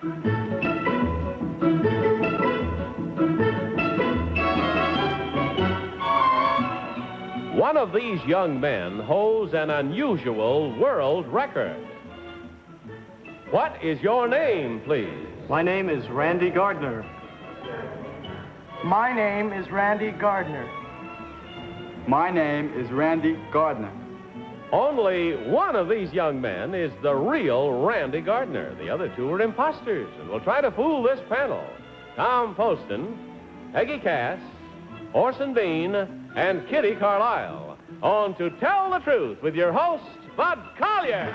One of these young men holds an unusual world record. What is your name, please? My name is Randy Gardner. My name is Randy Gardner. My name is Randy Gardner. Only one of these young men is the real Randy Gardner. The other two are imposters, and will try to fool this panel. Tom Poston, Peggy Cass, Orson Bean, and Kitty Carlisle. On To Tell the Truth with your host, Bud Collier.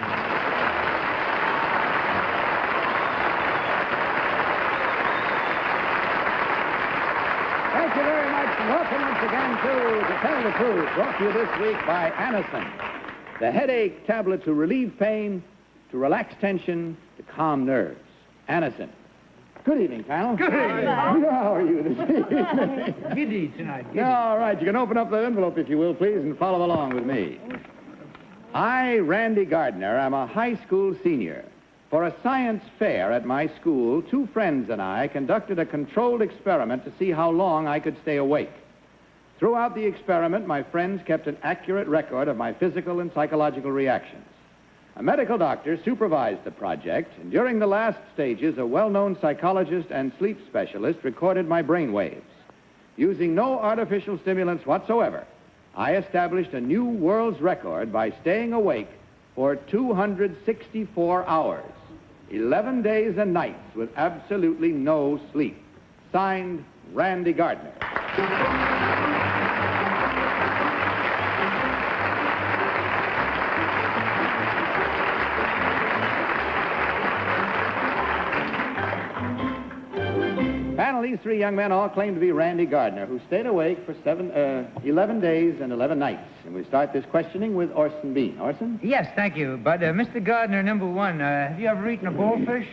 Thank you very much, and welcome once again to Tell the Truth, brought to you this week by Anacin, the headache tablet to relieve pain, to relax tension, to calm nerves. Anacin. Good evening, panel. Good evening. How are you this evening? Giddy tonight, giddy. All right, you can open up the envelope, if you will, please, and follow along with me. I, Randy Gardner, am a high school senior. For a science fair at my school, two friends and I conducted a controlled experiment to see how long I could stay awake. Throughout the experiment, my friends kept an accurate record of my physical and psychological reactions. A medical doctor supervised the project, and during the last stages, a well-known psychologist and sleep specialist recorded my brain waves. Using no artificial stimulants whatsoever, I established a new world's record by staying awake for 264 hours, 11 days and nights with absolutely no sleep. Signed, Randy Gardner. Panel, these three young men all claim to be Randy Gardner, who stayed awake for 11 days and 11 nights. And we start this questioning with Orson Bean. Orson? Yes, thank you. But, Mr. Gardner, number one, have you ever eaten a goldfish?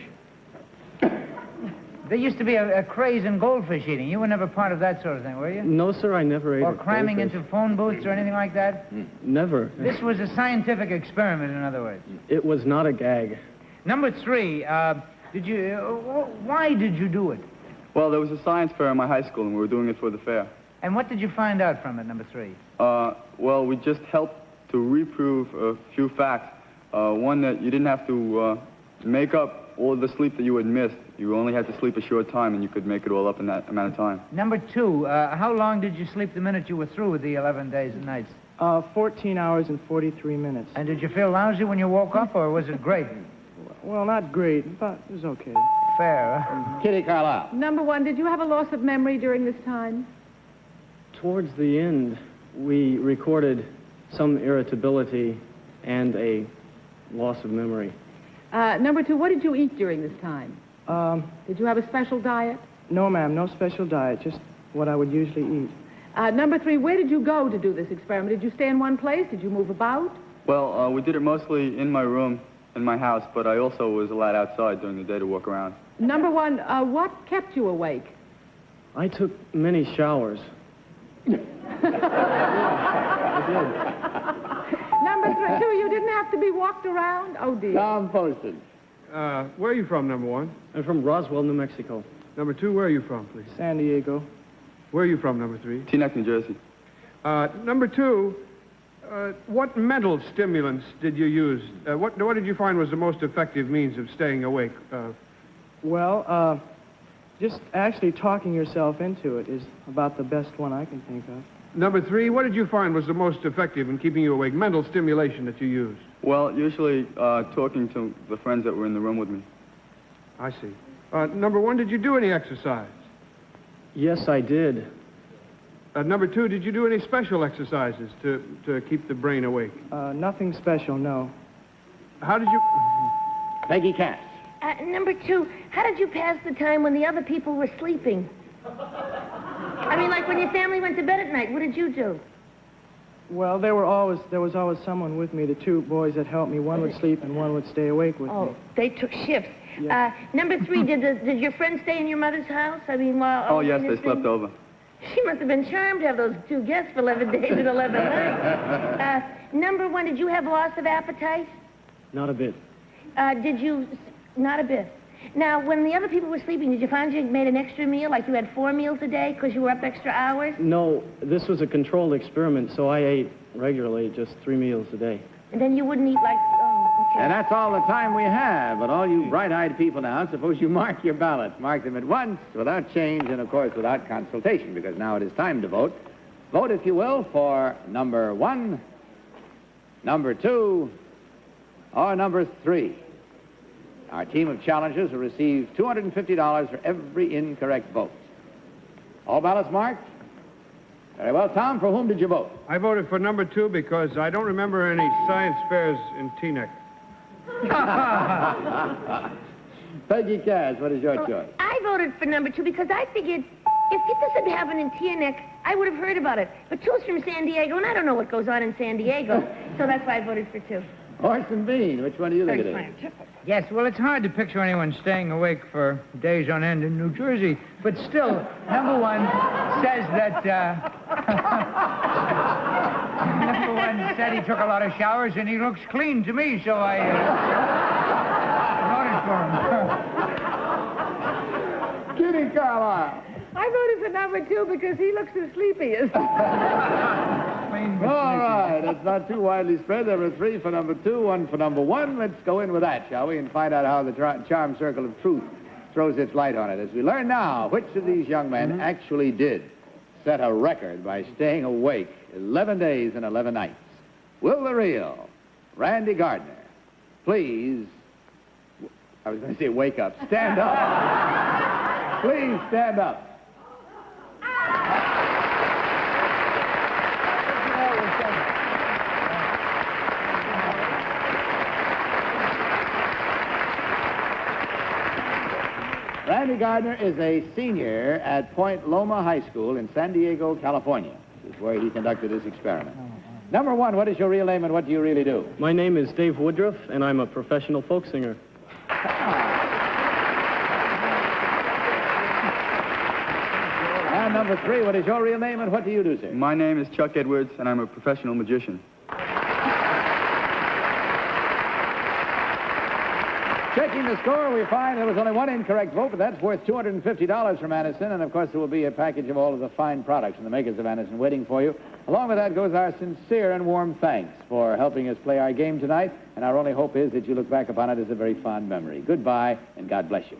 There used to be a craze in goldfish eating. You were never part of that sort of thing, were you? No, sir, I never ate Or a cramming goldfish. into phone booths or anything like that? Never. This was a scientific experiment, in other words. It was not a gag. Number three, why did you do it? Well, there was a science fair in my high school, and we were doing it for the fair. And what did you find out from it, number three? Well, we just helped to reprove a few facts. One, that you didn't have to make up all of the sleep that you had missed. You only had to sleep a short time, and you could make it all up in that amount of time. Number two, how long did you sleep the minute you were through with the 11 days and nights? 14 hours and 43 minutes. And did you feel lousy when you woke up, or was it great? Well, not great, but it was okay. Fair, huh? Kitty Carlisle. Number one, did you have a loss of memory during this time? Towards the end, we recorded some irritability and a loss of memory. Number two, what did you eat during this time? Did you have a special diet? No, ma'am, no special diet, just what I would usually eat. Number three, where did you go to do this experiment? Did you stay in one place? Did you move about? Well, we did it mostly in my room, in my house, but I also was allowed outside during the day to walk around. Number one, what kept you awake? I took many showers. Number two, you didn't have to be walked around? Oh, dear. Tom Poston. Where are you from, number one? I'm from Roswell, New Mexico. Number two, where are you from, please? San Diego. Where are you from, number three? Teaneck, New Jersey. Number two, what mental stimulants did you use? What did you find was the most effective means of staying awake? Well, just actually talking yourself into it is about the best one I can think of. Number three, what did you find was the most effective in keeping you awake? Mental stimulation that you used? Well, usually talking to the friends that were in the room with me. I see. Number one, did you do any exercise? Yes, I did. Number two, did you do any special exercises to keep the brain awake? Nothing special, no. How did you... Peggy Cass. Number two, how did you pass the time when the other people were sleeping? I mean, like when your family went to bed at night, what did you do? Well, there was always someone with me. The two boys that helped me, one would sleep and one would stay awake with me. Oh, they took shifts. Yeah. Number three, did your friend stay in your mother's house? I mean, while... Oh, yes, they slept over. She must have been charmed to have those two guests for 11 days and 11 nights. Number one, did you have loss of appetite? Not a bit. Not a bit. Now, when the other people were sleeping, did you find you made an extra meal, like you had 4 meals a day because you were up extra hours? No, this was a controlled experiment, so I ate regularly, just 3 meals a day. And then you wouldn't eat like, oh, okay. And that's all the time we have. But all you bright-eyed people now, suppose you mark your ballots. Mark them at once, without change, and, of course, without consultation, because now it is time to vote. Vote, if you will, for number 1, number 2, or number 3. Our team of challengers will receive $250 for every incorrect vote. All ballots marked? Very well. Tom, for whom did you vote? I voted for number 2 because I don't remember any science fairs in Teaneck. Peggy Cass, what is your choice? I voted for number 2 because I figured if this had happened in Teaneck, I would have heard about it. But 2's from San Diego, and I don't know what goes on in San Diego, so that's why I voted for 2. Horse and Bean, which one do you think it is? Yes, well, it's hard to picture anyone staying awake for days on end in New Jersey. But still, number 1 says that, number 1 said he took a lot of showers and he looks clean to me, so I voted for him. Kitty Carlisle. I voted for number 2 because he looks the sleepiest. All right, that's not too widely spread. There were 3 for number 2, 1 for number 1. Let's go in with that, shall we, and find out how the charm circle of truth throws its light on it. As we learn now, which of these young men actually did set a record by staying awake 11 days and 11 nights. Will the real Randy Gardner please, I was going to say wake up, stand up. Please stand up. Randy Gardner is a senior at Point Loma High School in San Diego, California. This is where he conducted his experiment. Number 1, what is your real name and what do you really do? My name is Dave Woodruff, and I'm a professional folk singer. And number 3, what is your real name and what do you do, sir? My name is Chuck Edwards, and I'm a professional magician. Checking the score, we find there was only 1 incorrect vote, but that's worth $250 from Anison, and of course there will be a package of all of the fine products from the makers of Anison waiting for you. Along with that goes our sincere and warm thanks for helping us play our game tonight, and our only hope is that you look back upon it as a very fond memory. Goodbye, and God bless you.